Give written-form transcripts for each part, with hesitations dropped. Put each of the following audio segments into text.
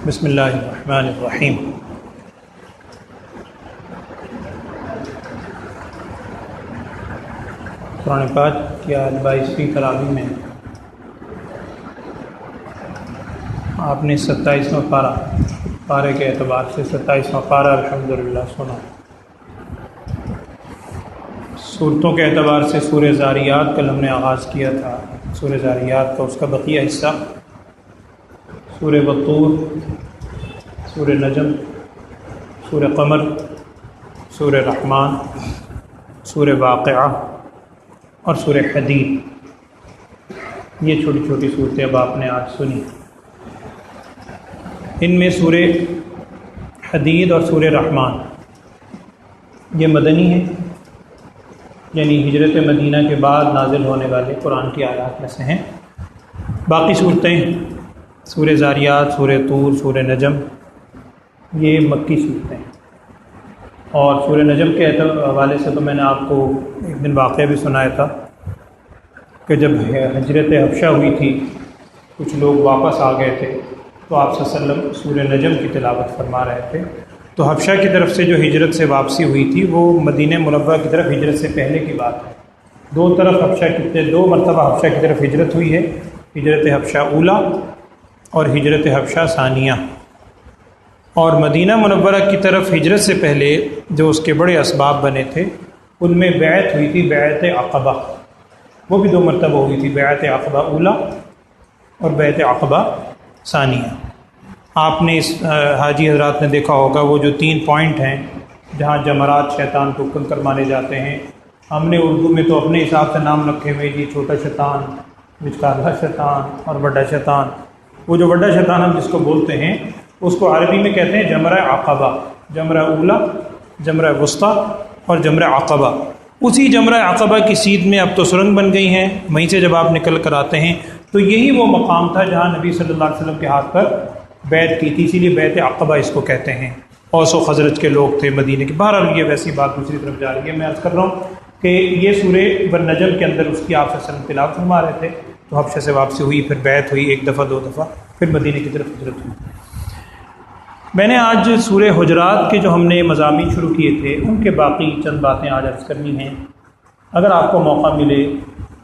بسم اللہ الرحمن الرحیم۔ قرآن پاک کی آیت 22ویں تراویح میں آپ نے 27واں پارے کے اعتبار سے 27واں پارہ الحمدللہ سنا۔ صورتوں کے اعتبار سے سورہ ذاریات کل ہم نے آغاز کیا تھا۔ سورہ ذاریات کا اس کا بقیہ حصہ سورہ والطور، سورہ نجم، سورہ قمر، سورہ رحمان، سورہ واقعہ اور سورہ حدید، یہ چھوٹی چھوٹی صورتیں اب آپ نے آج سنی۔ ان میں سورہ حدید اور سورہ رحمان یہ مدنی ہیں، یعنی ہجرت مدینہ کے بعد نازل ہونے والے قرآن کی آیات میں سے ہیں۔ باقی صورتیں سورہ ذاریات، سورہ طور، سورہ نجم یہ مکی صورتیں ہیں۔ اور سورہ نجم کے حوالے سے تو میں نے آپ کو ایک دن واقعہ بھی سنایا تھا کہ جب ہجرت حبشہ ہوئی تھی، کچھ لوگ واپس آ گئے تھے تو آپ صلی اللہ علیہ وسلم سورہ نجم کی تلاوت فرما رہے تھے۔ تو حبشہ کی طرف سے جو ہجرت سے واپسی ہوئی تھی وہ مدینہ منورہ کی طرف ہجرت سے پہلے کی بات ہے۔ دو مرتبہ حبشہ کی طرف ہجرت ہوئی ہے، ہجرت حبشہ اولیٰ اور ہجرت حبشہ ثانیہ۔ اور مدینہ منورہ کی طرف ہجرت سے پہلے جو اس کے بڑے اسباب بنے تھے ان میں بیعت ہوئی تھی، بیعت عقبہ، وہ بھی 2 مرتبہ ہوئی تھی، بیعت عقبہ اولیٰ اور بیعت عقبہ ثانیہ۔ آپ نے اس حاجی حضرات نے دیکھا ہوگا وہ جو 3 پوائنٹ ہیں جہاں جمرات شیطان کو کنکر مانے جاتے ہیں، ہم نے اردو میں تو اپنے حساب سے نام رکھے ہوئے جی، چھوٹا شیطان، مچکارلا شیطان اور بڑا شیطان۔ وہ جو بڑا شیطان ہم جس کو بولتے ہیں اس کو عربی میں کہتے ہیں جمرہ عقبہ، جمرہ اولیٰ، جمرہ وسطیٰ اور جمرہ عقبہ۔ اسی جمرہ عقبہ کی سیدھ میں اب تو سرنگ بن گئی ہیں، وہیں سے جب آپ نکل کر آتے ہیں تو یہی وہ مقام تھا جہاں نبی صلی اللہ علیہ وسلم کے ہاتھ پر بیعت کی تھی، اسی لیے بیعت عقبہ اس کو کہتے ہیں۔ اوس و خزرج کے لوگ تھے مدینے کے۔ بہرحال یہ ویسی بات دوسری طرف جا رہی ہے، میں عرض کر رہا ہوں کہ یہ سورہ والنجم کے اندر اس کی آپ صلی اللہ علیہ وسلم تلاوت فرما رہے تھے، تو حبشہ سے واپسی ہوئی، پھر بیعت ہوئی 1 دفعہ 2 دفعہ، پھر مدینے کی طرف ہجرت ہوئی۔ میں نے آج سورہ حجرات کے جو ہم نے مضامین شروع کیے تھے ان کے باقی چند باتیں آج عرض کرنی ہیں۔ اگر آپ کو موقع ملے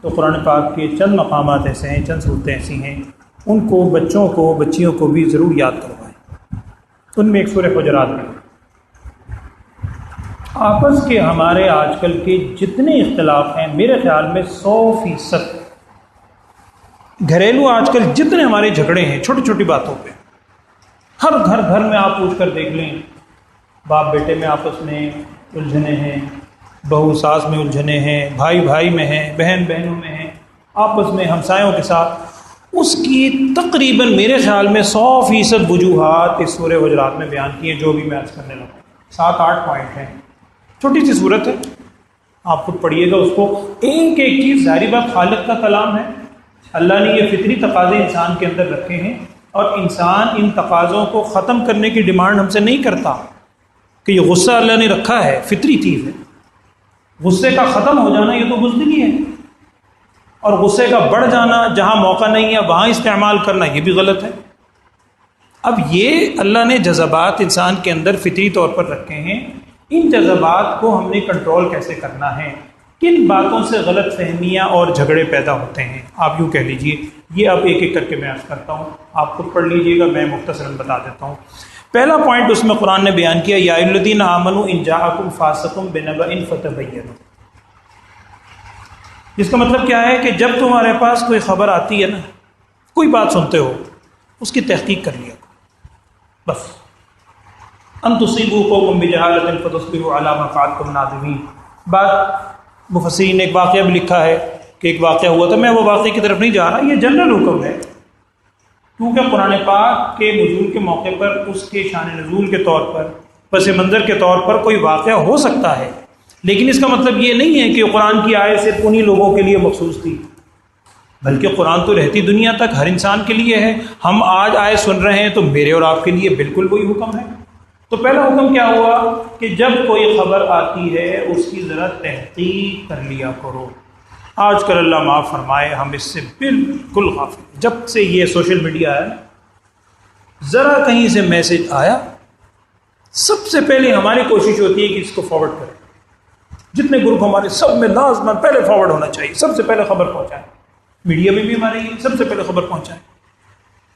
تو قرآن پاک کے چند مقامات ایسے ہیں، چند صورتیں ایسی ہیں، ان کو بچوں کو بچیوں کو بھی ضرور یاد کروائیں۔ ان میں ایک سورہ حجرات ہے۔ آپس کے ہمارے آج کل کے جتنے اختلاف ہیں میرے خیال میں 100% گھریلو آج کل جتنے ہمارے جھگڑے ہیں چھوٹی چھوٹی باتوں پہ، ہر گھر میں آپ پوچھ کر دیکھ لیں، باپ بیٹے میں آپس میں الجھنے ہیں، بہو ساس میں الجھنے ہیں، بھائی میں ہیں، بہن بہنوں میں ہیں، آپس میں ہمسایوں کے ساتھ، اس کی تقریباً میرے خیال میں 100% وجوہات اس سورہ حجرات میں بیان کی ہیں، جو بھی میں عرض کرنے لگا۔ 7-8 پوائنٹ ہیں، چھوٹی سی صورت ہے، آپ خود پڑھیے گا اس کو۔ ایک چیز ظاہری بات خالق کا کلام ہے، اللہ نے یہ فطری تقاضے انسان کے اندر رکھے ہیں اور انسان ان تقاضوں کو ختم کرنے کی ڈیمانڈ ہم سے نہیں کرتا کہ یہ غصہ اللہ نے رکھا ہے، فطری چیز ہے۔ غصے کا ختم ہو جانا یہ تو بزدلی ہے، اور غصے کا بڑھ جانا جہاں موقع نہیں ہے وہاں استعمال کرنا یہ بھی غلط ہے۔ اب یہ اللہ نے جذبات انسان کے اندر فطری طور پر رکھے ہیں، ان جذبات کو ہم نے کنٹرول کیسے کرنا ہے، کن باتوں سے غلط فہمیاں اور جھگڑے پیدا ہوتے ہیں، آپ یوں کہہ لیجئے۔ یہ اب ایک ایک کر کے میں عرض کرتا ہوں، آپ خود پڑھ لیجئے گا، میں مختصراً بتا دیتا ہوں۔ پہلا پوائنٹ اس میں قرآن نے بیان کیا، یا ایھا الذین آمنوا ان جاءکم فاسق بنبأ فتبینوا، جس کا مطلب کیا ہے کہ جب تمہارے پاس کوئی خبر آتی ہے نا، کوئی بات سنتے ہو، اس کی تحقیق کر لیا بس۔ ان تصیبوا قوما بجہالۃ فتصبحوا علی ما فعلتم نادمین۔ بات مفسرین نے ایک واقعہ بھی لکھا ہے کہ ایک واقعہ ہوا تھا، میں وہ واقعے کی طرف نہیں جا رہا، یہ جنرل حکم ہے، کیونکہ قرآن پاک کے نزول کے موقع پر اس کے شان نزول کے طور پر، پس منظر کے طور پر کوئی واقعہ ہو سکتا ہے، لیکن اس کا مطلب یہ نہیں ہے کہ قرآن کی آیت صرف انہی لوگوں کے لیے مخصوص تھی، بلکہ قرآن تو رہتی دنیا تک ہر انسان کے لیے ہے۔ ہم آج آیت سن رہے ہیں تو میرے اور آپ کے لیے بالکل وہی حکم ہے۔ تو پہلا حکم کیا ہوا کہ جب کوئی خبر آتی ہے اس کی ذرا تحقیق کر لیا کرو۔ آج کل اللہ معاف فرمائے ہم اس سے بالکل غافل ہیں، جب سے یہ سوشل میڈیا ہے ذرا کہیں سے میسج آیا، سب سے پہلے ہماری کوشش ہوتی ہے کہ اس کو فارورڈ کریں. جتنے گروپ ہمارے سب میں لازماً پہلے فارورڈ ہونا چاہیے، سب سے پہلے خبر پہنچائیں. میڈیا میں بھی ہمارے یہ سب سے پہلے خبر پہنچائیں.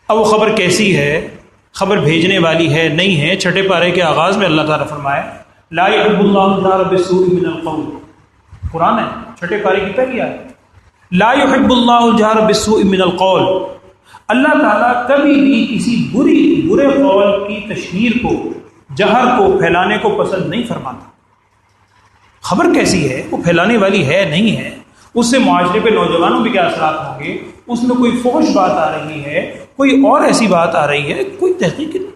اب وہ خبر کیسی ہے، خبر بھیجنے والی ہے نہیں ہے. چھٹے پارے کے آغاز میں اللہ تعالیٰ فرمایا لا يحب اللہ الجہر بالسوء من القول، قرآن ہے چھٹے پارے کی پہلی آیت. لا يحب اللہ الجہر بالسوء من القول، اللہ تعالیٰ کبھی بھی کسی برے قول کی تشہیر کو، جہر کو پھیلانے کو پسند نہیں فرماتا. خبر کیسی ہے، وہ پھیلانے والی ہے نہیں ہے، اس سے معاشرے پہ نوجوانوں پہ کیا اثرات ہوں گے، اس میں کوئی فحش بات آ رہی ہے، کوئی اور ایسی بات آ رہی ہے، کوئی تحقیق نہیں.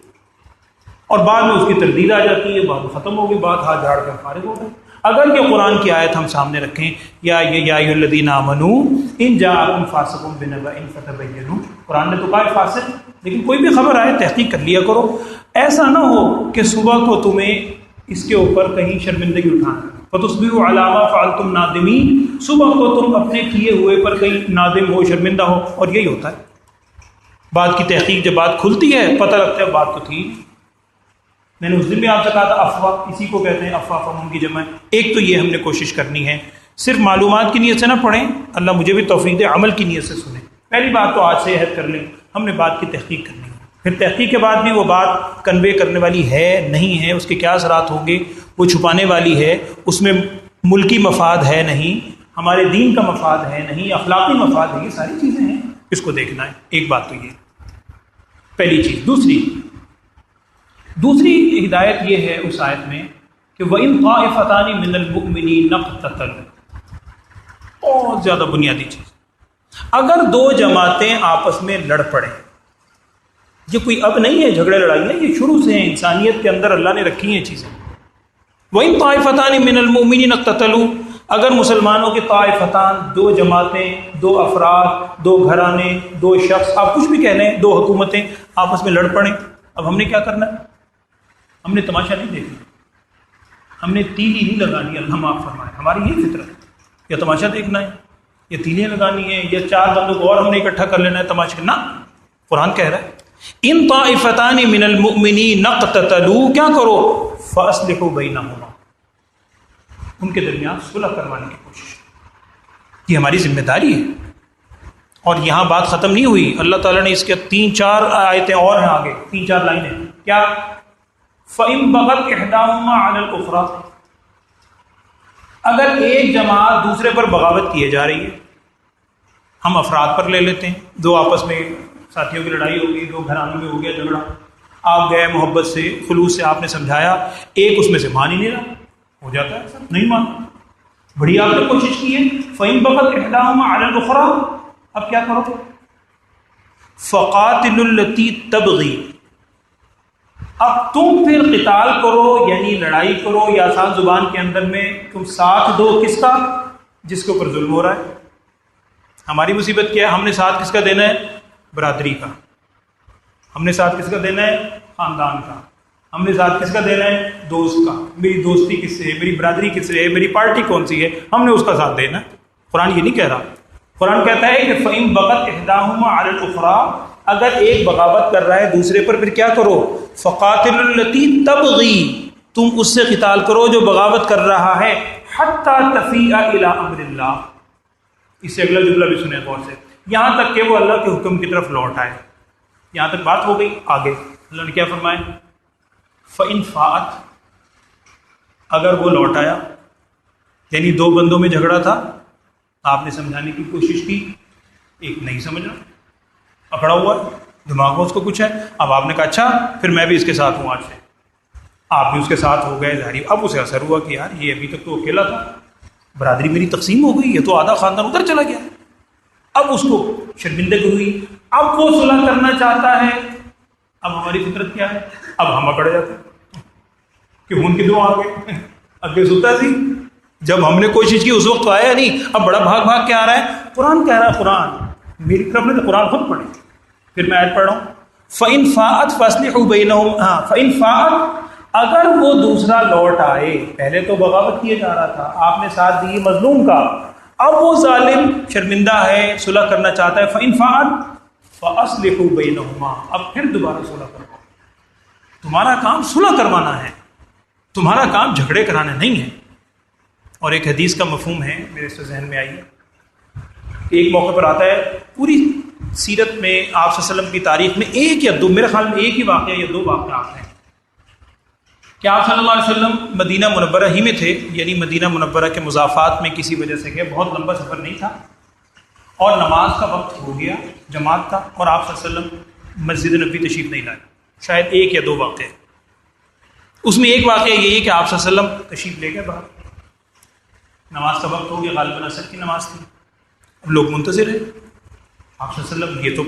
اور بعد میں اس کی تردید آ جاتی ہے، بعد میں ختم ہو گئی بات، ہاتھ جھاڑ کر فارغ ہو گئے. اگر یہ قرآن کی آیت ہم سامنے رکھیں، یا ایھا الذین آمنوا ان جاءکم فاسق بنبأ فتبینوا، قرآن نے تو کہا فاسق، لیکن کوئی بھی خبر آئے تحقیق کر لیا کرو. ایسا نہ ہو کہ صبح کو تمہیں اس کے اوپر کہیں شرمندگی اٹھانا، فتصبحوا علی ما فعلتم نادمین، صبح کو تم اپنے کیے ہوئے پر کہیں نادم ہو، شرمندہ ہو. اور یہی ہوتا ہے بات کی تحقیق، جب بات کھلتی ہے پتہ لگتا ہے بات تو تھی. میں نے اس دن بھی آپ سے کہا تھا افواہ، اسی کو کہتے ہیں افواہ، فہم کی جمع. ایک تو یہ ہم نے کوشش کرنی ہے صرف معلومات کی نیت سے نہ پڑھیں، اللہ مجھے بھی توفیق دے عمل کی نیت سے سنیں. پہلی بات تو آج سے عہد کر لیں ہم نے بات کی تحقیق کرنی ہے. پھر تحقیق کے بعد بھی وہ بات کنوے کرنے والی ہے نہیں ہے، اس کے کیا اثرات ہوں گے، وہ چھپانے والی ہے، اس میں ملکی مفاد ہے نہیں، ہمارے دین کا مفاد ہے نہیں، اخلاقی مفاد ہے، یہ ساری چیزیں ہیں، اس کو دیکھنا ہے. ایک بات تو یہ پہلی چیز. دوسری ہدایت یہ ہے اس آیت میں کہ وَإِن طَائِفَتَانِ مِنَ الْمُؤْمِنِينَ اقْتَتَلُوا، بہت زیادہ بنیادی چیز. اگر دو جماعتیں آپس میں لڑ پڑیں، یہ کوئی اب نہیں ہے جھگڑے لڑائیاں، یہ شروع سے ہیں، انسانیت کے اندر اللہ نے رکھی ہیں چیزیں. وَإِن طَائِفَتَانِ مِنَ الْمُؤْمِنِينَ اقْتَتَلُوا، اگر مسلمانوں کے طائفتان، دو جماعتیں، دو افراد، دو گھرانے، دو شخص، آپ کچھ بھی کہہ لیں، دو حکومتیں آپس میں لڑ پڑیں، اب ہم نے کیا کرنا ہے؟ ہم نے تماشا نہیں دیکھنا، ہم نے تیلی نہیں لگانی. اللہ معاف فرمائے، ہماری یہ فطرت ہے. یا تماشا دیکھنا ہے، یا تیلیاں لگانی ہے، یا چار بندوں کو اور ہم نے اکٹھا کر لینا ہے تماشا. نہ، قرآن کہہ رہا ہے ان طائفتان من المؤمنین اقتتلوا، کیا کرو؟ فاصلحوا بینہما، ان کے درمیان صلح کروانے کی کوشش. یہ ہماری ذمہ داری ہے. اور یہاں بات ختم نہیں ہوئی، اللہ تعالیٰ نے اس کے 3-4 آیتیں اور ہیں آگے، 3-4 لائنیں. کیا؟ فَإِن بَغَتْ إِحْدَاهُمَا عَلَى الْأُخْرَى، اگر ایک جماعت دوسرے پر بغاوت کیے جا رہی ہے، ہم افراد پر لے لیتے ہیں، دو آپس میں ساتھیوں کی لڑائی ہو گئی، دو گھرانوں میں ہو گیا جھگڑا، آپ گئے محبت سے، خلوص سے آپ نے سمجھایا، ایک اس میں سے مان ہی نہیں رہا، ہو جاتا ہے سب نہیں مان، بڑی آپ نے کوشش کی ہے. فَإِن بَغَتْ إِحْدَاهُمَا عَلَى الْأُخْرَى، اب کیا کرو؟ فَقَاتِلُوا الَّتِي تَبْغِي، اب تم پھر قتال کرو، یعنی لڑائی کرو، یا آسان زبان کے اندر میں تم ساتھ دو، کس کا؟ جس کے اوپر ظلم ہو رہا ہے. ہماری مصیبت کیا ہے؟ ہم نے ساتھ کس کا دینا ہے؟ برادری کا. ہم نے ساتھ کس کا دینا ہے؟ خاندان کا. ہم نے ساتھ کس کا دینا ہے؟ دوست کا. میری دوستی کس سے ہے، میری برادری کس سے ہے، میری پارٹی کون سی ہے، ہم نے اس کا ساتھ دینا ہے. قرآن یہ نہیں کہہ رہا. قرآن کہتا ہے کہ فَإِن بَغَتْ إِحْدَاهُمَا عَلَى الْأُخْرَى، اگر ایک بغاوت کر رہا ہے دوسرے پر، پھر کیا کرو؟ فَقَاتِلُوا الَّتِي تَبْغِي، تم اس سے قتال کرو جو بغاوت کر رہا ہے، حَتَّى تَفِيءَ إِلَىٰ أَمْرِ اللَّهِ. اس سے اگلا جملہ بھی سنیں غور سے، یہاں تک کہ وہ اللہ کے حکم کی طرف لوٹ آئے. یہاں تک بات ہو گئی. آگے اللہ نے کیا فرمایا؟ فَإِن فَاءَتْ، اگر وہ لوٹ آیا، یعنی دو بندوں میں جھگڑا تھا، آپ نے سمجھانے کی کوشش کی، ایک نہیں سمجھ رہا، اکڑا ہوا ہے، دماغ میں اس کو کچھ ہے. اب آپ نے کہا اچھا پھر میں بھی اس کے ساتھ ہوں آج سے، آپ بھی اس کے ساتھ ہو گئے ظاہری. اب اسے اثر ہوا کہ یار یہ ابھی تک تو اکیلا تھا، برادری میری تقسیم ہو گئی، یہ تو آدھا خاندان ادھر چلا گیا. اب اس کو شرمندگی ہوئی، اب وہ صلح کرنا چاہتا ہے. اب ہماری فطرت کیا ہے؟ اب ہم اکڑ جاتے ہیں کہ ان کی دو آگے اگے سوتا سی. جب ہم نے کوشش کی اس وقت تو آیا نہیں، اب بڑا بھاگ بھاگ کے آ رہا ہے. قرآن کہہ رہا ہے، قرآن میری طرف نے تو قرآن خود پڑھے. پھر میں آیت پڑھ رہا ہوں، فَإِن فَاءَتْ فَأَصْلِحُوا بَيْنَهُمْ. ہاں فَإِن فَاءَتْ، اگر وہ دوسرا لوٹ آئے، پہلے تو بغاوت کیے جا رہا تھا، آپ نے ساتھ دی مظلوم کا، اب وہ ظالم شرمندہ ہے، صلح کرنا چاہتا ہے. فَإِن فَاءَتْ فَأَصْلِحُوا بَيْنَهُمَا، اب پھر دوبارہ صلح کرواؤ. تمہارا کام صلح کروانا ہے، تمہارا کام جھگڑے کرانا نہیں ہے. اور ایک حدیث کا مفہوم ہے میرے سے ذہن میں آئی. ایک موقع پر آتا ہے پوری سیرت میں آپ صلی اللہ علیہ وسلم کی تاریخ میں ایک یا دو، میرے خیال میں ایک ہی واقعہ یا دو واقعات ہیں کہ آپ صلی اللہ علیہ وسلم مدینہ منورہ ہی میں تھے، یعنی مدینہ منورہ کے مضافات میں کسی وجہ سے گئے، بہت لمبا سفر نہیں تھا، اور نماز کا وقت ہو گیا جماعت کا، اور آپ صلی اللہ علیہ وسلم مسجد نبوی تشریف نہیں لائے. شاید ایک یا دو واقعے. اس میں ایک واقعہ یہی ہے کہ آپ صلی اللہ علیہ وسلم تشریف لے گئے باہر، نماز کا وقت ہو گیا، غالباً عصر کی نماز تھی، اب لوگ منتظر ہیں. آپ صلی اللہ علیہ وسلم یہ تو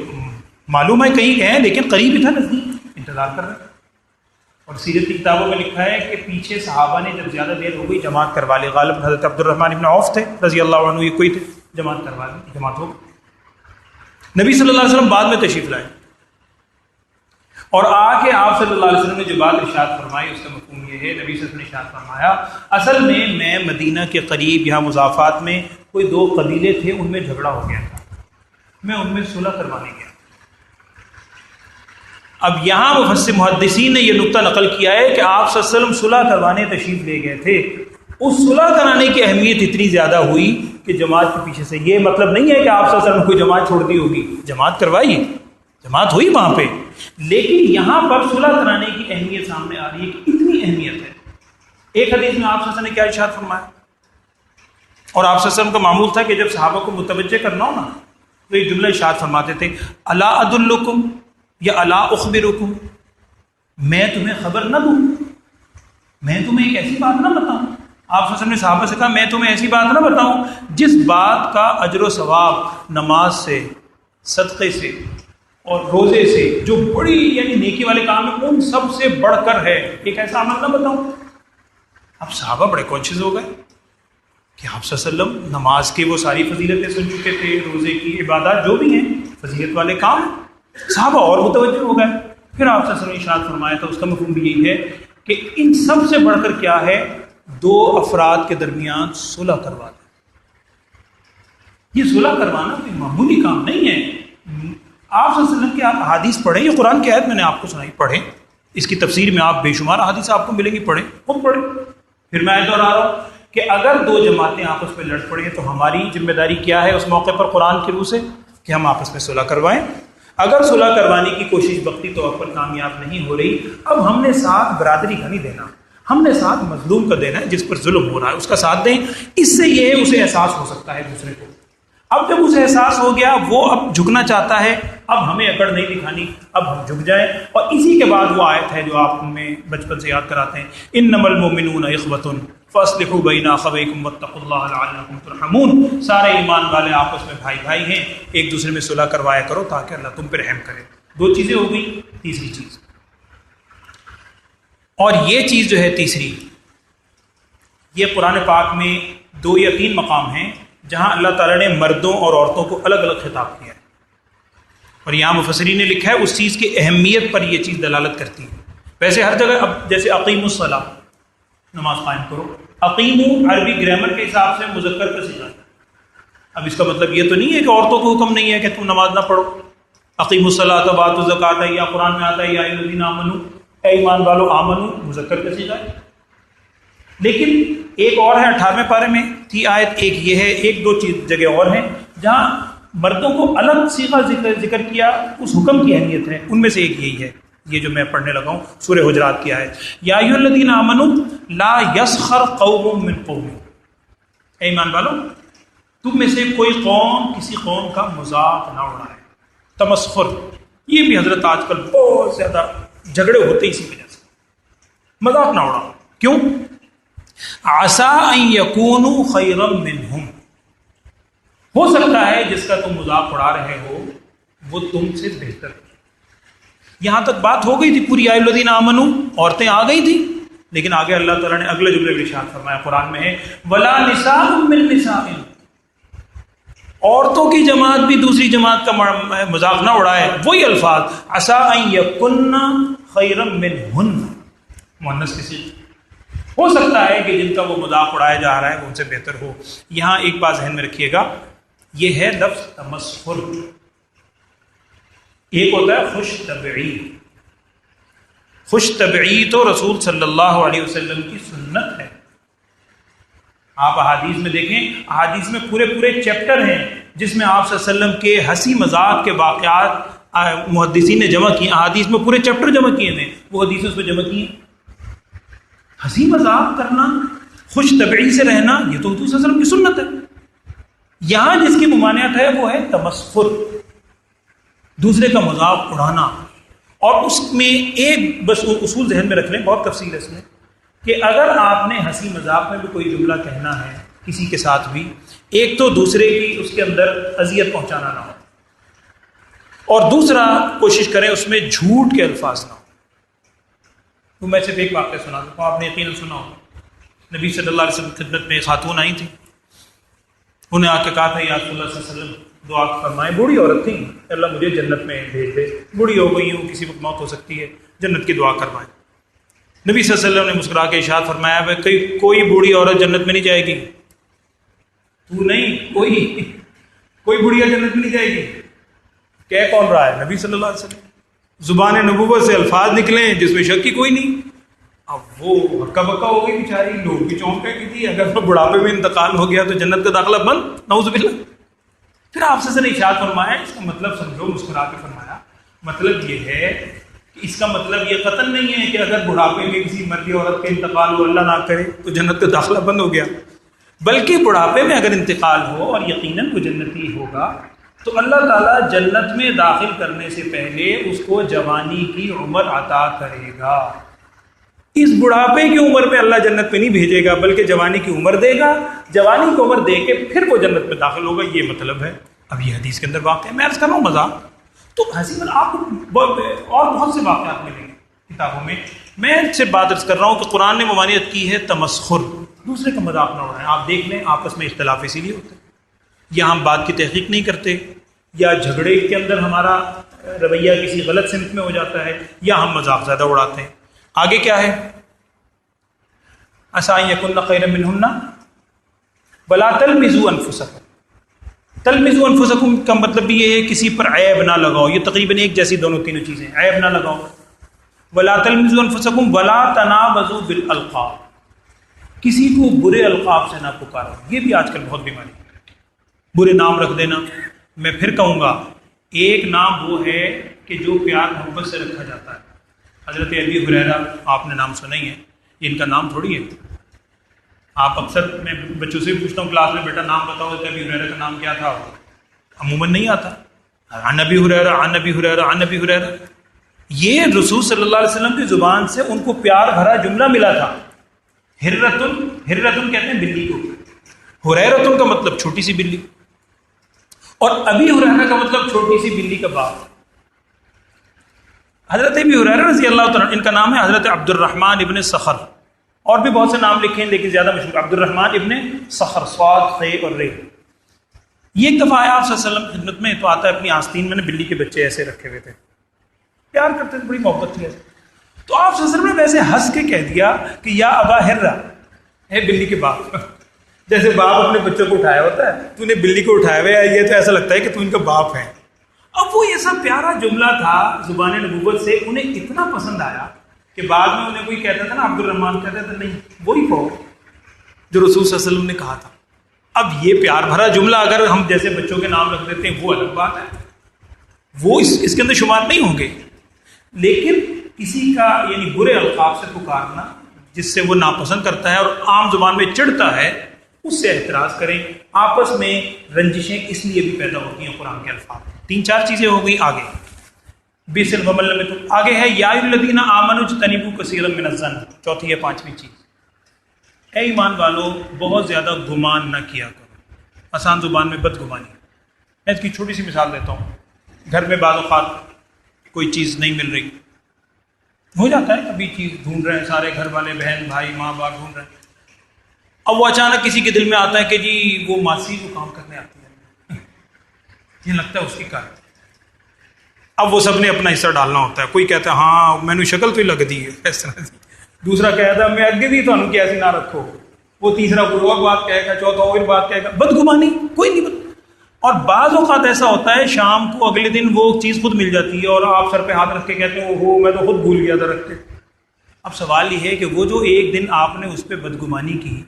معلوم ہے کہیں گئے ہیں لیکن قریب ہی تھا، نزدیک، انتظار کر رہے ہیں. اور سیرت کی کتابوں میں لکھا ہے کہ پیچھے صحابہ نے جب زیادہ دیر ہو گئی جماعت کروا لی. غالب حضرت عبد الرحمن ابن عوف تھے رضی اللہ عنہ، یہ کوئی تھے، جماعت کروا لی، جماعت ہو گئی. نبی صلی اللہ علیہ وسلم بعد میں تشریف لائے اور آ کے آپ صلی اللہ علیہ وسلم نے جو بات ارشاد فرمائی اس کا مفہوم یہ ہے. نبی صلی اللہ علیہ وسلم نے ارشاد فرمایا اصل میں مدینہ کے قریب یہاں مضافات میں کوئی دو قبیلے تھے، ان میں جھگڑا ہو گیا تھا، میں ان میں صلح کروانے گیا. اب یہاں مفسر محدثین نے یہ نقطہ نقل کیا ہے کہ آپ صلی اللہ علیہ وسلم صلح کروانے تشریف لے گئے تھے. اس صلح کرانے کی اہمیت اتنی زیادہ ہوئی کہ جماعت کے پیچھے سے، یہ مطلب نہیں ہے کہ آپ صلی اللہ علیہ وسلم کوئی جماعت چھوڑ دی ہوگی، جماعت کروائی، جماعت ہوئی وہاں پہ، لیکن یہاں پر صلح کرانے کی اہمیت سامنے آ رہی ہے کہ اتنی اہمیت ہے. ایک حدیث میں آپ صلی اللہ علیہ وسلم نے کیا ارشاد فرمایا، اور آپ صلی اللہ علیہ وسلم کا معمول تھا کہ جب صحابہ کو متوجہ کرنا ہو نا تو ایک جملہ ارشاد فرماتے تھے، الا ادلکم یا الا اخبرکم، میں تمہیں خبر نہ دوں، میں تمہیں ایک ایسی بات نہ بتاؤں. آپ صلی اللہ علیہ وسلم نے صحابہ سے کہا میں تمہیں ایسی بات نہ بتاؤں جس بات کا اجر و ثواب نماز سے، صدقے سے اور روزے سے، جو بڑی یعنی نیکی والے کام ہیں ان سب سے بڑھ کر ہے، ایک ایسا عمل نہ بتاؤں. اب صحابہ بڑے کانشیس ہو گئے کہ آپ صلی اللہ علیہ وسلم نماز کی وہ ساری فضیلتیں سن چکے تھے، روزے کی عبادات جو بھی ہیں فضیلت والے کام، صحابہ اور متوجہ ہو گئے. پھر آپ صلی اللہ علیہ وسلم نے ارشاد فرمایا تھا، اس کا مفہوم بھی یہی ہے کہ ان سب سے بڑھ کر کیا ہے، دو افراد کے درمیان صلح کروا دیں. یہ صلح کروانا کوئی معمولی کام نہیں ہے. آپ صلی اللہ علیہ وسلم کی آپ احادیث پڑھیں، یہ قرآن کی آیت میں نے آپ کو سنائی، پڑھیں، اس کی تفسیر میں آپ بے شمار احادیث آپ کو ملیں گی، پڑھیں، خود پڑھیں. پھر میں آیت دوہرا رہا ہوں کہ اگر دو جماعتیں آپس میں لڑ پڑیں تو ہماری ذمہ داری کیا ہے اس موقع پر قرآن کی روح سے، کہ ہم آپس میں صلح کروائیں. اگر صلح کروانے کی کوشش وقتی طور پر کامیاب نہیں ہو رہی، اب ہم نے ساتھ برادری کا نہیں دینا، ہم نے ساتھ مظلوم کا دینا ہے، جس پر ظلم ہو رہا ہے اس کا ساتھ دیں. اس سے یہ اسے احساس ہو سکتا ہے دوسرے کو. اب جب اسے احساس ہو گیا، وہ اب جھکنا چاہتا ہے، اب ہمیں اکڑ نہیں دکھانی، اب ہم جھک جائیں. اور اسی کے بعد وہ آیت ہے جو آپ میں بچپن سے یاد کراتے ہیں، انما المؤمنون اخوة فاصلحوا بین اخویکم واتقوا اللہ لعلکم ترحمون. سارے ایمان والے آپس میں بھائی بھائی ہیں، ایک دوسرے میں صلح کروایا کرو تاکہ اللہ تم پہ رحم کرے. دو چیزیں ہو گئی. تیسری چیز، اور یہ چیز جو ہے تیسری، یہ قرآن پاک میں 2 یا 3 مقام ہیں جہاں اللہ تعالیٰ نے مردوں اور عورتوں کو الگ الگ خطاب کیا ہے، اور یہاں مفسرین نے لکھا ہے اس چیز کی اہمیت پر یہ چیز دلالت کرتی ہے. ویسے ہر جگہ اب جیسے اقیم الصلاۃ، نماز قائم کرو، اقیم عربی گرامر کے حساب سے مذکر کا صیغہ ہے. اب اس کا مطلب یہ تو نہیں ہے کہ عورتوں کو حکم نہیں ہے کہ تم نماز نہ پڑھو. اقیم الصلاۃ وآتوا الزکاۃ، یا قرآن میں آتا ہے یا ایھا الذین آمنوا، اے ایمان والو، آمنو مذکر کا صیغہ ہے. لیکن ایک اور ہے 18ویں پارے میں تھی آیت، ایک یہ ہے، ایک دو چیز جگہ اور ہیں جہاں مردوں کو الگ صیغہ ذکر کیا. اس حکم کی اہمیت ہے، ان میں سے ایک یہی ہے، یہ جو میں پڑھنے لگا ہوں سورہ حجرات کی آیت، یا ایھا الذین آمنوا لا یسخر قوم من قوم، اے ایمان والو تم میں سے کوئی قوم کسی قوم کا مذاق نہ اڑائے. تمسخر، یہ بھی حضرت آج کل بہت زیادہ جھگڑے ہوتے اسی وجہ سے، مذاق نہ اڑاؤ. کیوں؟ عسیٰ ان یکونوا خیرا منہم، ہو سکتا ہے جس کا تم مذاق اڑا رہے ہو وہ تم سے بہتر ہو. یہاں تک بات ہو گئی تھی پوری، یا ایھا الذین آمنوا، عورتیں آ گئی تھی، لیکن آگے اللہ تعالیٰ نے اگلے جملے میں ارشاد فرمایا قرآن میں ہے، ولا نساء من نساء، عورتوں کی جماعت بھی دوسری جماعت کا مذاق نہ اڑائے. وہی الفاظ، عسیٰ ان یکن خیرا منہن، مؤنث کسی، ہو سکتا ہے کہ جن کا وہ مذاق اڑایا جا رہا ہے وہ ان سے بہتر ہو. یہاں ایک بات ذہن میں رکھیے گا، یہ ہے لفظ تمسخر. ایک ہوتا ہے خوش طبعی. خوش طبعی تو رسول صلی اللہ علیہ وسلم کی سنت ہے. آپ احادیث میں دیکھیں، احادیث میں پورے پورے چیپٹر ہیں جس میں آپ صلی اللہ علیہ وسلم کے ہنسی مذاق کے واقعات محدثین نے جمع کیے. احادیث میں پورے چیپٹر جمع کیے ہیں، وہ حدیث اس میں جمع کیے. ہنسی مذاق کرنا، خوش طبعی سے رہنا، یہ تو حضور صلی اللہ علیہ وسلم کی سنت ہے. یہاں جس کی ممانعت ہے وہ ہے تمسخر، دوسرے کا مذاق اڑانا. اور اس میں ایک بس اصول ذہن میں رکھ لیں، بہت تفصیل ہے اس میں، کہ اگر آپ نے ہنسی مذاق میں بھی کوئی جملہ کہنا ہے کسی کے ساتھ بھی، ایک تو دوسرے کی اس کے اندر اذیت پہنچانا نہ ہو، اور دوسرا کوشش کریں اس میں جھوٹ کے الفاظ نہ ہو. تو میں صرف ایک واقعہ سنا دیتا ہوں، آپ نے یقیناً سنا ہو. نبی صلی اللہ علیہ وسلم کی خدمت میں خاتون آئی تھی، انہیں آ کے کہا تھا یا رسول اللہ صلی اللہ علیہ وسلم دعا فرمائیں. بوڑھی عورت تھیں، اللہ مجھے جنت میں بھیج دے، بوڑھی ہو گئی ہوں، کسی وقت موت ہو سکتی ہے، جنت کی دعا کروائیں. نبی صلی اللہ علیہ وسلم نے مسکرا کے ارشاد فرمایا بھائی کوئی بوڑھی عورت جنت میں نہیں جائے گی. تو نہیں، کوئی بوڑھی عورت جنت میں نہیں جائے گی. کہہ کون رہا ہے؟ نبی صلی اللہ علیہ وسلم. زبان نبوت سے الفاظ نکلیں جس میں شک کی کوئی نہیں. اب وہ ہکا بکا ہو گئی بیچاری، لوگ بھی چونکے کی تھی، اگر بڑھاپے میں انتقال ہو گیا تو جنت کا داخلہ بند، نعوذ باللہ. پھر آپ سے ارشاد فرمایا، اس کا مطلب سمجھو، مسکرا کے فرمایا مطلب یہ ہے کہ اس کا مطلب یہ قطعاً نہیں ہے کہ اگر بڑھاپے میں کسی مرد عورت کا انتقال ہو، اللہ نہ کرے، تو جنت کا داخلہ بند ہو گیا. بلکہ بڑھاپے میں اگر انتقال ہو اور یقیناً وہ جنتی ہوگا تو اللہ تعالیٰ جنت میں داخل کرنے سے پہلے اس کو جوانی کی عمر عطا کرے گا. اس بڑھاپے کی عمر میں اللہ جنت میں نہیں بھیجے گا، بلکہ جوانی کی عمر دے گا. جوانی کی عمر دے کے پھر وہ جنت میں داخل ہوگا، یہ مطلب ہے. اب یہ حدیث کے اندر واقع ہے، میں عرض کر رہا ہوں مذاق تو ہنسی میں آپ کو اور بہت سے واقعات ملیں گے کتابوں میں. میں صرف بات عرض کر رہا ہوں کہ قرآن نے ممانعت کی ہے تمسخر، دوسرے کا مذاق نہ اڑائیں. آپ دیکھ لیں آپس میں اختلاف اسی لیے ہوتا ہے، یا ہم بات کی تحقیق نہیں کرتے، یا جھگڑے کے اندر ہمارا رویہ کسی غلط سمت میں ہو جاتا ہے، یا ہم مذاق زیادہ اڑاتے ہیں. آگے کیا ہے؟ عسیٰ ان یکن خیرا منہن ولا تلمزوا انفسکم. تلمزوا انفسکم کا مطلب بھی یہ ہے کسی پر عیب نہ لگاؤ. یہ تقریباً ایک جیسی دونوں تینوں چیزیں، عیب نہ لگاؤ. ولا تلمزوا انفسکم ولا تنابزوا بالالقاب، کسی کو برے القاب سے نہ پکارو. یہ بھی آج کل بہت بیماری ہے، برے نام رکھ دینا. میں پھر کہوں گا، ایک نام وہ ہے کہ جو پیار محبت سے رکھا جاتا ہے. حضرت ابی ہریرہ آپ نے نام سنا ہی ہے، یہ ان کا نام تھوڑی ہے. آپ اکثر میں بچوں سے پوچھتا ہوں کلاس میں، بیٹا نام بتاؤ، حضرت ابی ہریرہ کا نام کیا تھا؟ عموماً نہیں آتا. عن ابی ہریرہ عن ابی ہریرہ عن ابی ہریرہ. یہ رسول صلی اللہ علیہ وسلم کی زبان سے ان کو پیار بھرا جملہ ملا تھا. ہرتن کہتے ہیں بلی کو، ہریرتن کا مطلب چھوٹی سی بلی، اور ابی ہریرہ کا مطلب چھوٹی سی بلی کا باپ. حضرت ابی ہریرہ رضی اللہ تعالیٰ، ان کا نام ہے حضرت عبد الرحمن ابن صخر، اور بھی بہت سے نام لکھے ہیں لیکن زیادہ مشہور عبد الرحمن ابن صخر، صاد خے اور رے. یہ ایک دفعہ آیا آپ صلی اللہ علیہ وسلم خدمت میں، تو آتا ہے اپنی آستین میں نے بلی کے بچے ایسے رکھے ہوئے تھے، پیار کرتے تھے، بڑی محبت تھی ایسے. تو آپ صلی اللہ علیہ وسلم نے ویسے ہنس کے کہہ دیا کہ یا ابا ہرہ، اے بلی کے باپ. جیسے باپ اپنے بچوں کو اٹھایا ہوتا ہے، تو نے بلی کو اٹھایا ہوا ہے، یہ تو ایسا لگتا ہے کہ تو ان کا باپ ہے. اب وہ ایسا پیارا جملہ تھا زبان نبوت سے، انہیں اتنا پسند آیا کہ بعد میں انہیں کوئی کہتا تھا نا عبد الرحمن، کہتا تھا نہیں وہی کہو جو رسول صلی اللہ علیہ وسلم نے کہا تھا. اب یہ پیار بھرا جملہ اگر ہم جیسے بچوں کے نام رکھ دیتے ہیں وہ الگ بات ہے، وہ اس کے اندر شمار نہیں ہوں گے. لیکن کسی کا یعنی برے القاب سے پکارنا جس سے وہ ناپسند کرتا ہے اور عام زبان میں چڑھتا ہے، اس سے اعتراض کریں. آپس میں رنجشیں اس لیے بھی پیدا ہوتی ہیں قرآن کے الفاظ. 3-4 چیزیں ہو گئی. آگے بیسل ومل میں تو آگے ہے یا الذین آمنوا اجتنبوا کثیرا من الظن، چوتھی یا 5ویں چیز. اے ایمان والو بہت زیادہ گمان نہ کیا کرو. آسان زبان میں بدگمانی. میں اس کی چھوٹی سی مثال دیتا ہوں. گھر میں بعض اوقات کوئی چیز نہیں مل رہی، ہو جاتا ہے کبھی چیز ڈھونڈ رہے ہیں سارے گھر والے، بہن بھائی ماں باپ ڈھونڈ رہے ہیں. اب وہ اچانک کسی کے دل میں آتا ہے کہ جی وہ ماسی جو کام کرنے آتی ہے، یہ لگتا ہے اس کی کار. اب وہ سب نے اپنا حصہ ڈالنا ہوتا ہے. کوئی کہتا ہے ہاں میں نے شکل تو ہی لگ دی ہے اس طرح سے، دوسرا کہتا ہے میں اگے بھی تو کہ ایسی نہ رکھو، وہ تیسرا کوئی اور بات کہے گا، چوتھا اور بات کہے گا. بدگمانی کوئی نہیں اور بعض اوقات ایسا ہوتا ہے شام کو اگلے دن وہ چیز خود مل جاتی ہے اور آپ سر پہ ہاتھ رکھ کے کہتے ہیں اوہو میں تو خود بھول گیا تھا رکھ کے. اب سوال یہ ہے کہ وہ جو ایک دن آپ نے اس پہ بدگمانی کی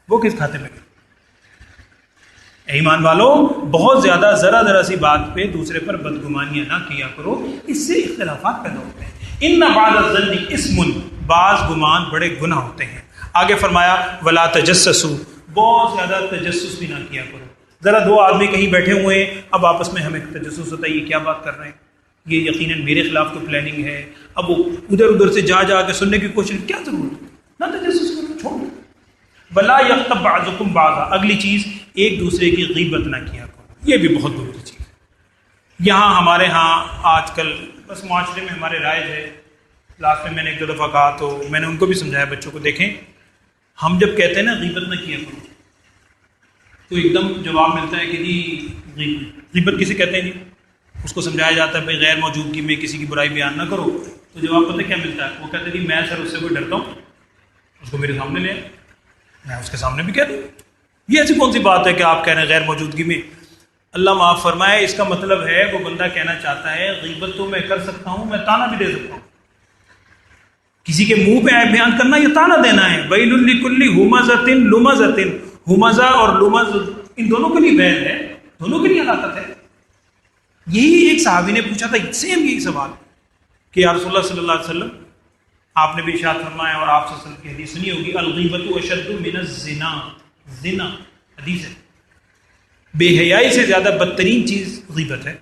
وہ کس کھاتے میں گئی؟ ایمان والو بہت زیادہ ذرا سی بات پہ دوسرے پر بدگمانیاں نہ کیا کرو، اس سے اختلافات پیدا ہوتے ہیں. ان بعض الظن اسم، بعض گمان بڑے گناہ ہوتے ہیں. آگے فرمایا ولا تجسسوا، بہت زیادہ تجسس بھی نہ کیا کرو. ذرا دو آدمی کہیں بیٹھے ہوئے ہیں، اب آپس میں ہمیں تجسس ہوتا ہے یہ کیا بات کر رہے ہیں، یہ یقیناً میرے خلاف تو پلاننگ ہے. اب وہ ادھر سے جا کے سننے کی کوشش، کیا ضرورت ہے، نہ تجسس کرو، چھوڑ. بلا یغتب بعضکم بعضا، اگلی چیز ایک دوسرے کی غیبت نہ کیا کرو، یہ بھی بہت ضروری چیز ہے. یہاں ہمارے ہاں آج کل بس معاشرے میں ہمارے رائج ہے. لاسٹ میں نے ایک دو دفعہ کہا تو میں نے ان کو بھی سمجھایا بچوں کو، دیکھیں ہم جب کہتے ہیں نا غیبت نہ کیا کرو تو ایک دم جواب ملتا ہے کہ جی غیبت کسے کہتے ہیں جی. اس کو سمجھایا جاتا ہے بھائی غیر موجودگی میں کسی کی برائی بیان نہ کرو، تو جواب پتہ کیا ملتا ہے، وہ کہتے ہیں جی میں سر اس سے کوئی ڈرتا ہوں، اس کو میرے سامنے لے میں اس کے سامنے بھی کہہ دوں. یہ ایسی کون سی بات ہے کہ آپ کہہ رہے ہیں غیر موجودگی میں. اللہ معاف فرمائے، اس کا مطلب ہے وہ بندہ کہنا چاہتا ہے غیبت تو میں کر سکتا ہوں، میں تانا بھی دے سکتا ہوں. کسی کے منہ پہ عیب بیان کرنا یہ تانا دینا ہے. ویل لکل ہمزۃ لمزۃ، ہمزہ اور لمز ان دونوں کے لیے ویل ہے، دونوں کے لیے ہلاکت ہے. یہی ایک صحابی نے پوچھا تھا سیم یہی سوال کہ یا رسول اللہ صلی اللہ علیہ وسلم، آپ نے بھی ارشاد فرمایا اور آپ صلی اللہ علیہ وسلم کی حدیث سنی ہوگی، الغیبۃ اشد من الزنا، زنا حدیث ہے، بے حیائی سے زیادہ بدترین چیز غیبت ہے.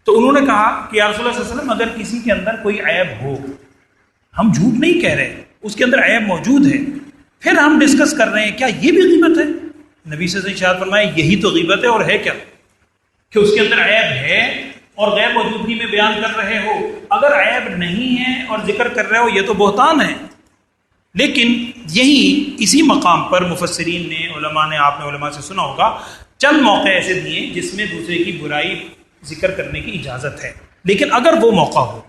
تو انہوں نے کہا کہ یا رسول اللہ صلی اللہ علیہ وسلم اگر کسی کے اندر کوئی عیب ہو، ہم جھوٹ نہیں کہہ رہے، اس کے اندر عیب موجود ہے، پھر ہم ڈسکس کر رہے ہیں کیا یہ بھی غیبت ہے؟ نبی صلی اللہ علیہ وسلم ارشاد فرمائے یہی تو غیبت ہے. اور ہے کیا کہ اس کے اندر عیب ہے اور غیر موجودگی میں بیان کر رہے ہو. اگر عیب نہیں ہے اور ذکر کر رہے ہو یہ تو بہتان ہے. لیکن یہی اسی مقام پر مفسرین نے، علماء نے، آپ نے علماء سے سنا ہوگا، چند موقع ایسے دیے جس میں دوسرے کی برائی ذکر کرنے کی اجازت ہے. لیکن اگر وہ موقع ہو،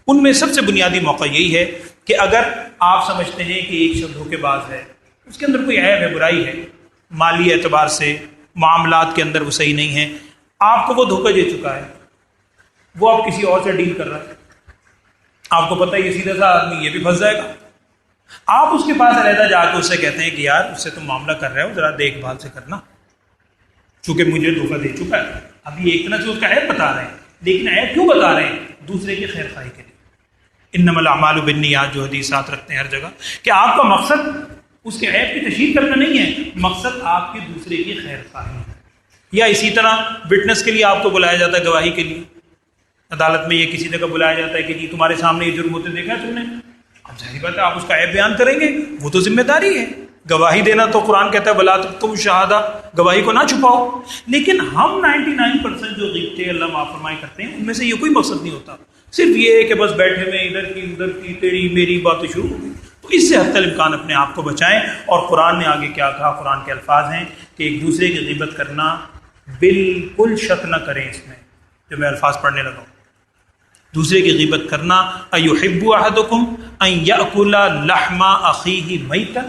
ان میں سب سے بنیادی موقع یہی ہے کہ اگر آپ سمجھتے ہیں کہ ایک شخص دھوکے باز ہے، اس کے اندر کوئی عیب ہے، برائی ہے، مالی اعتبار سے معاملات کے اندر وہ صحیح نہیں ہے، آپ کو وہ دھوکہ دے چکا ہے، وہ آپ کسی اور سے ڈیل کر رہا ہے، آپ کو پتہ ہے یہ سیدھا سا آدمی یہ بھی پھنس جائے گا، آپ اس کے پاس علیحدہ جا کے اس سے کہتے ہیں کہ یار اس سے تم معاملہ کر رہے ہو، ذرا دیکھ بھال سے کرنا، چونکہ مجھے دھوکہ دے چکا ہے. ابھی ایک طرح سے اس کا عیب بتا رہے ہیں، لیکن عیب کیوں بتا رہے ہیں؟ دوسرے کی خیر خواہی کے لیے. انما الاعمال بالنیات جو حدیثات رکھتے ہیں ہر جگہ، کہ آپ کا مقصد اس کے عیب کی تشہیر کرنا نہیں ہے، مقصد آپ کی دوسرے کی خیر خواہی ہے. یا اسی طرح وٹنس کے لیے آپ کو بلایا جاتا ہے، گواہی کے لیے عدالت میں، یہ کسی جگہ بلایا جاتا ہے کہ جی تمہارے سامنے یہ جرم ہوتے دیکھا ہے تم نے، اب ظاہر بات ہے آپ اس کا عیب بیان کریں گے، وہ تو ذمہ داری ہے. گواہی دینا تو قرآن کہتا ہے بلا تم شہادہ، گواہی کو نہ چھپاؤ. لیکن ہم 99% جو غیبتیں اللہ معاف فرمائے کرتے ہیں ان میں سے یہ کوئی مقصد نہیں ہوتا، صرف یہ ہے کہ بس بیٹھے میں ادھر کی ادھر کی تیری میری باتیں شروع ہو گئی. تو اس سے حتی الامکان اپنے آپ کو بچائیں. اور قرآن نے آگے کیا کہا؟ قرآن کے الفاظ ہیں کہ ایک دوسرے کی غیبت کرنا بالکل شک نہ کریں. اس میں جو میں الفاظ پڑھنے لگا ہوں، دوسرے کی غیبت کرنا، ایحب احدکم ان یاکل لحم اخیہ میتا،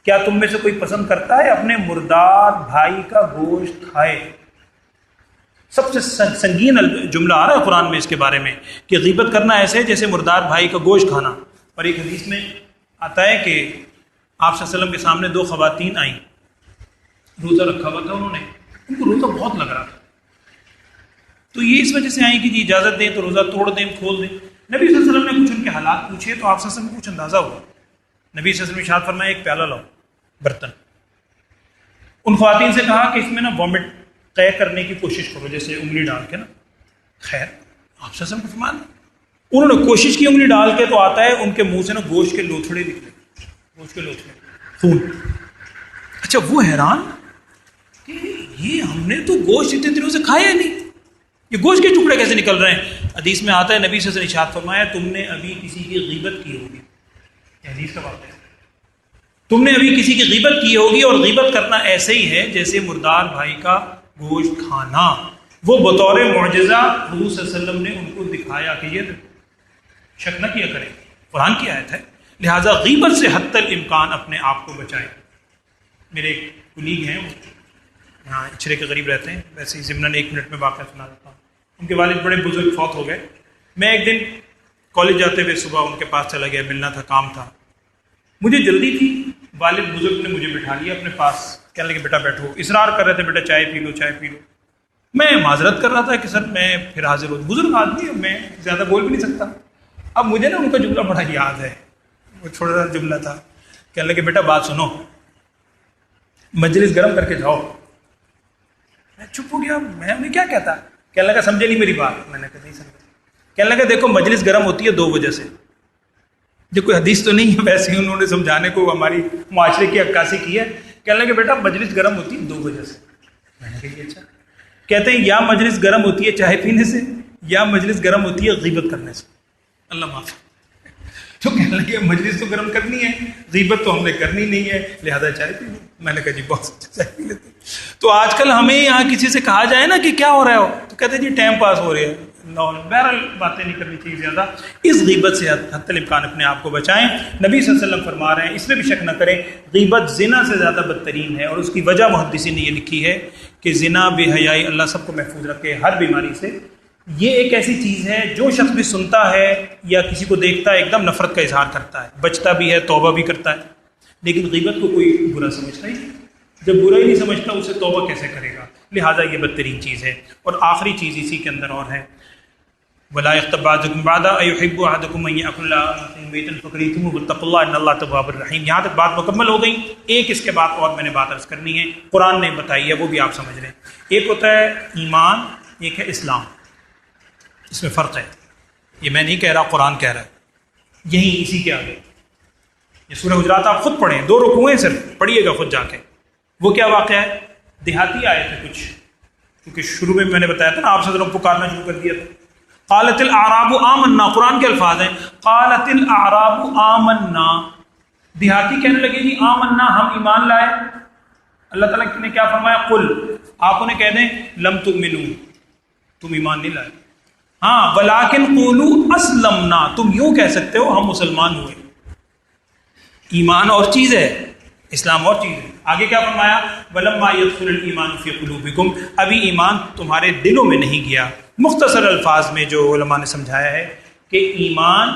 کیا تم میں سے کوئی پسند کرتا ہے اپنے مردار بھائی کا گوشت کھائے؟ سب سے سنگین جملہ آ رہا ہے قرآن میں اس کے بارے میں کہ غیبت کرنا ایسے ہے جیسے مردار بھائی کا گوشت کھانا. اور ایک حدیث میں آتا ہے کہ آپ صلی اللہ علیہ وسلم کے سامنے دو خواتین آئیں، روزہ رکھا ہوا تھا انہوں نے، ان کو روزہ بہت لگ رہا تھا، تو یہ اس وجہ سے آئیں کہ جی اجازت دیں تو روزہ توڑ دیں، کھول دیں. نبی صلی اللہ علیہ وسلم نے کچھ ان کے حالات پوچھے تو آپ صلی اللہ علیہ وسلم کو کچھ اندازہ ہوا. نبی صلی اللہ علیہ وسلم نے ارشاد فرمایا ایک پیالہ لاؤ، برتن. ان خواتین سے کہا کہ اس میں نا وامٹ طے کرنے کی کوشش کرو، جیسے انگلی ڈال کے نا. خیر آپ صلی اللہ علیہ وسلم کو فرمایا، انہوں نے کوشش کی انگلی ڈال کے، تو آتا ہے ان کے منہ سے نا گوشت کے لوتھڑے نکلے، گوشت کے لوتھڑے، خون. اچھا وہ حیران کہ یہ ہم نے تو گوشت اتنے دنوں سے کھایا نہیں، یہ گوشت کے ٹکڑے کیسے نکل رہے ہیں؟ حدیث میں آتا ہے نبی صلی اللہ علیہ وسلم نے ارشاد فرمایا تم نے ابھی کسی کی غیبت کی ہوگی. یہ حدیث کا واقعہ ہے، تم نے ابھی کسی کی غیبت کی ہوگی، اور غیبت کرنا ایسے ہی ہے جیسے مردار بھائی کا گوشت کھانا. وہ بطور معجزہ حضور صلی اللہ علیہ وسلم نے ان کو دکھایا کہ یہ شک نہ کیا کریں، قرآن کی آیت ہے. لہٰذا غیبت سے حتی الامکان اپنے آپ کو بچائیں. میرے ایک کلیگ ہیں، یہاں اچھرے کے قریب رہتے ہیں، ویسے ہی ضمناً 1 منٹ میں واقعہ سنا دیتا ہوں۔ ان کے والد بڑے بزرگ فوت ہو گئے۔ میں ایک دن کالج جاتے ہوئے صبح ان کے پاس چلا گیا، ملنا تھا، کام تھا، مجھے جلدی تھی۔ والد بزرگ نے مجھے بٹھا لیا اپنے پاس، کہنے لگے بیٹا بیٹھو، اصرار کر رہے تھے بیٹا چائے پی لو چائے پی لو۔ میں معذرت کر رہا تھا کہ سر میں پھر حاضر ہوں، بزرگ آدمی ہوں، میں زیادہ بول بھی نہیں سکتا۔ اب مجھے نا ان کا جملہ بڑا یاد ہے، وہ چھوٹا سا جملہ تھا، کہنے لگے بیٹا بات سنو، مجلس گرم کر کے جاؤ۔ میں چپ ہو گیا، میں انہیں کیا کہتا؟ کہنے لگا سمجھے نہیں میری بات؟ میں نے کہا نہیں سمجھا۔ کہنے لگا دیکھو مجلس گرم ہوتی ہے 2 وجہ سے، جو کوئی حدیث تو نہیں ہے، ویسے ہی انہوں نے سمجھانے کو ہماری معاشرے کی عکاسی کی ہے۔ کہنے لگے بیٹا مجلس گرم ہوتی ہے 2 وجہ سے۔ میں نے کہا یہ اچھا؟ کہتے ہیں یا مجلس گرم ہوتی ہے چائے پینے سے، یا مجلس گرم ہوتی ہے غیبت کرنے سے۔ اللہ معاف۔ تو کہنے لگے مجلس تو گرم کرنی ہے، غیبت تو ہم نے کرنی نہیں ہے، لہذا چائے پی لو۔ میں نے کہا جی بہت اچھا، چائے پی لیتے۔ تو آج کل ہمیں یہاں کسی سے کہا جائے نا کہ کیا ہو رہا ہے، تو کہتے ہیں جی ٹائم پاس ہو رہے ہیں۔ بہرحال باتیں نہیں کرنی چاہیے زیادہ، اس غیبت سے حتی الامکان اپنے آپ کو بچائیں۔ نبی صلی اللہ علیہ وسلم فرما رہے ہیں، اس میں بھی شک نہ کریں، غیبت زنا سے زیادہ بدترین ہے، اور اس کی وجہ محدثین نے یہ لکھی ہے کہ زنا، بے حیائی، اللہ سب کو محفوظ رکھے ہر بیماری سے۔ یہ ایک ایسی چیز ہے جو شخص بھی سنتا ہے یا کسی کو دیکھتا ہے ایک دم نفرت کا اظہار کرتا ہے، بچتا بھی ہے، توبہ بھی کرتا ہے، لیکن غیبت کو کوئی برا سمجھتا ہی نہیں۔ جب برا ہی نہیں سمجھتا اسے توبہ کیسے کرے گا؟ لہٰذا یہ بدترین چیز ہے۔ اور آخری چیز اسی کے اندر اور ہے، وَلَا يَغْتَبْ بَعْضُكُمْ بَعْضًا أَيُحِبُّ أَحَدُكُمْ أَن يَأْكُلَ مَيْتًا فَكَرِهْتُمُوهُ وَاتَّقُوا اللَّهَ إِنَّ اللَّهَ تَوَّابٌ رَحِيمٌ۔ یہاں تک بات مکمل ہو گئی۔ ایک اس کے بعد اور میں نے بات عرض کرنی ہے، قرآن نے بتائی ہے، وہ بھی آپ سمجھ لیں۔ ایک ہوتا ہے ایمان، ایک ہے اسلام، اس میں فرق ہے۔ یہ میں نہیں کہہ رہا، قرآن کہہ رہا ہے، یہی اسی کے آگے۔ یہ سورہ حجرات آپ خود پڑھیں، 2 رکوع ہیں صرف، پڑھیے گا خود جا کے۔ وہ کیا واقعہ ہے؟ دیہاتی آئے تھے کچھ، کیونکہ شروع میں نے بتایا تھا نا، آپ سے پکارنا شروع کر دیا تھا۔ قالت الاعراب آمنا، قرآن کے الفاظ ہیں، قالت الاعراب آمنا، دیہاتی کہنے لگے جی آمنا، ہم ایمان لائے۔ اللہ تعالیٰ نے کیا فرمایا؟ قل، آپ انہیں کہہ دیں لم تؤمنوا، تم ایمان نہیں لائے، ہاں ولکن قولوا اسلمنا، تم یوں کہہ سکتے ہو ہم مسلمان ہوئے۔ ایمان اور چیز ہے، اسلام اور چیز ہے۔ آگے کیا فرمایا؟ وَلَمَّا يَدْخُلُ الْإِيمَانُ فِي قُلُوبِكُمْ، ابھی ایمان تمہارے دلوں میں نہیں گیا۔ مختصر الفاظ میں جو علماء نے سمجھایا ہے کہ ایمان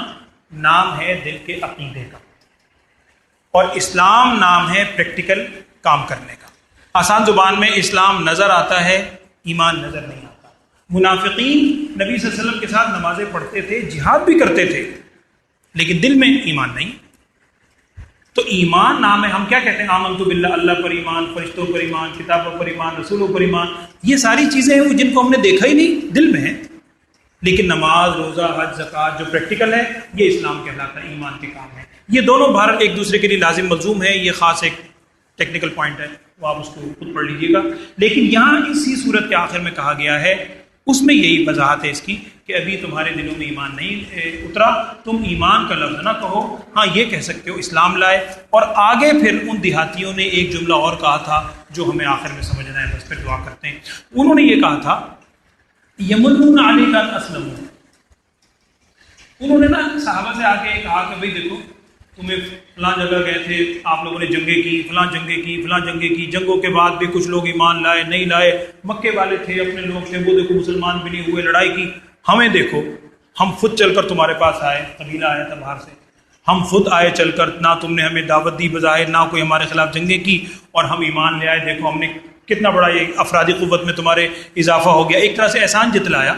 نام ہے دل کے عقیدے کا، اور اسلام نام ہے پریکٹیکل کام کرنے کا۔ آسان زبان میں اسلام نظر آتا ہے، ایمان نظر نہیں آتا۔ منافقین نبی صلی اللہ علیہ وسلم کے ساتھ نمازیں پڑھتے تھے، جہاد بھی کرتے تھے، لیکن دل میں ایمان نہیں۔ تو ایمان نام ہے، ہم کیا کہتے ہیں؟ آمنت باللہ، اللہ پر ایمان، فرشتوں پر ایمان، کتابوں پر ایمان، رسولوں پر ایمان۔ یہ ساری چیزیں ہیں جن کو ہم نے دیکھا ہی نہیں، دل میں ہے، لیکن نماز، روزہ، حج، زکوٰۃ جو پریکٹیکل ہے، یہ اسلام کہلاتا ہے، ایمان کے کام ہے۔ یہ دونوں بھارت ایک دوسرے کے لیے لازم ملزوم ہے، یہ خاص ایک ٹیکنیکل پوائنٹ ہے، وہ آپ اس کو خود پڑھ لیجیے گا۔ لیکن یہاں اسی صورت کے آخر میں کہا گیا ہے، اس میں یہی وضاحت ہے اس کی کہ ابھی تمہارے دلوں میں ایمان نہیں اترا، تم ایمان کا لفظ نہ کہو، ہاں یہ کہہ سکتے ہو اسلام لائے۔ اور آگے پھر ان دیہاتیوں نے ایک جملہ اور کہا تھا جو ہمیں آخر میں سمجھنا ہے، بس پھر دعا کرتے ہیں۔ انہوں نے یہ کہا تھا یمنون علیک ان اسلموا، انہوں نے نا صحابہ سے آ کے کہا کہ بھئی دیکھو تمہیں فلاں جگہ گئے تھے، آپ لوگوں نے جنگیں کی، فلاں جنگیں کی، فلاں جنگیں کی، جنگوں کے بعد بھی کچھ لوگ ایمان لائے، نہیں لائے، مکے والے تھے، اپنے لوگ تھے، وہ دیکھو مسلمان بھی نہیں ہوئے، لڑائی کی، ہمیں دیکھو، ہم خود چل کر تمہارے پاس آئے، قبیلہ آیا تھا باہر سے، ہم خود آئے چل کر، نہ تم نے ہمیں دعوت دی بظاہر، نہ کوئی ہمارے خلاف جنگیں کی، اور ہم ایمان لے آئے، دیکھو ہم نے کتنا بڑا یہ افرادی قوت میں تمہارے اضافہ ہو گیا، ایک طرح سے احسان جتلایا۔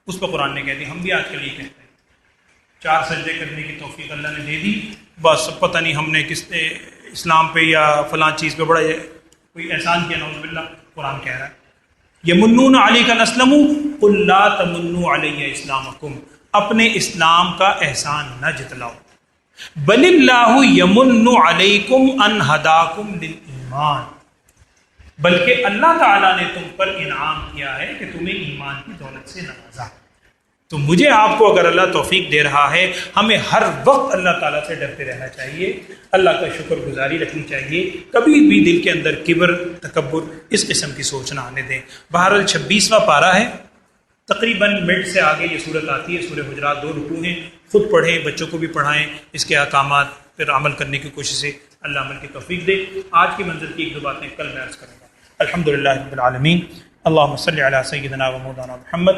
اس پر قرآن نے کہہ دی، ہم بھی آج کل یہ کہتے ہیں، 4 سجدے کرنے کی توفیق اللہ نے دے دی، بس پتہ نہیں ہم نے کس نے اسلام پہ یا فلاں چیز پہ بڑا کوئی احسان کیا، نعوذ باللہ۔ قرآن کہہ رہا ہے یمنون علیک ان اسلموا قل لا تمنوا علی اسلامکم، اپنے اسلام کا احسان نہ جتلاؤ، بل اللہ یمن علیکم ان ہداکم للایمان، بلکہ اللہ تعالیٰ نے تم پر انعام کیا ہے کہ تمہیں ایمان کی دولت سے نوازا۔ تو مجھے آپ کو اگر اللہ توفیق دے رہا ہے، ہمیں ہر وقت اللہ تعالیٰ سے ڈرتے رہنا چاہیے، اللہ کا شکر گزاری رکھنی چاہیے، کبھی بھی دل کے اندر کبر، تکبر، اس قسم کی سوچ نہ آنے دیں۔ بہرحال 26واں پارہ ہے، تقریباً مڈ سے آگے یہ صورت آتی ہے، سورہ حجرات 2 رکوع ہیں، خود پڑھیں، بچوں کو بھی پڑھائیں، اس کے احکامات پھر عمل کرنے کی کوشش سے اللہ عمل کی توفیق دے۔ آج کی منزل کی 1-2 باتیں کل میں عرض کروں گا۔ الحمدللہ رب العالمین۔ اللہم صلی علی سیدنا و مولانا محمد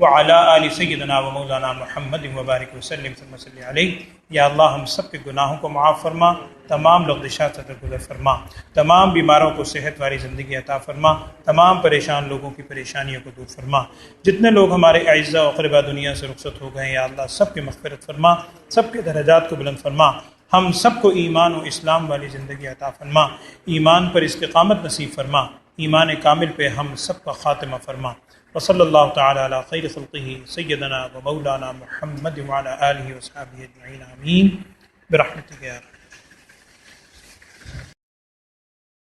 وعلی آل سیدنا و مولانا محمد وبارک وسلم ثم صلی علیہ۔ یا اللہ ہم سب کے گناہوں کو معاف فرما، تمام لغزشات سے درگزر فرما، تمام بیماروں کو صحت والی زندگی عطا فرما، تمام پریشان لوگوں کی پریشانیوں کو دور فرما۔ جتنے لوگ ہمارے اعزاء و اقرباء دنیا سے رخصت ہو گئے ہیں یا اللہ سب کی مغفرت فرما، سب کے درجات کو بلند فرما، ہم سب کو ایمان و اسلام والی زندگی عطا فرما، ایمان پر استقامت نصیب فرما، ایمان کامل پہ ہم سب کا خاتمہ فرما۔ وصلی اللہ تعالی علی خیر خلقہ سیدنا و مولانا محمد وعلی آلہ وصحبہ اجمعین آمین برحمتک یا ارحم۔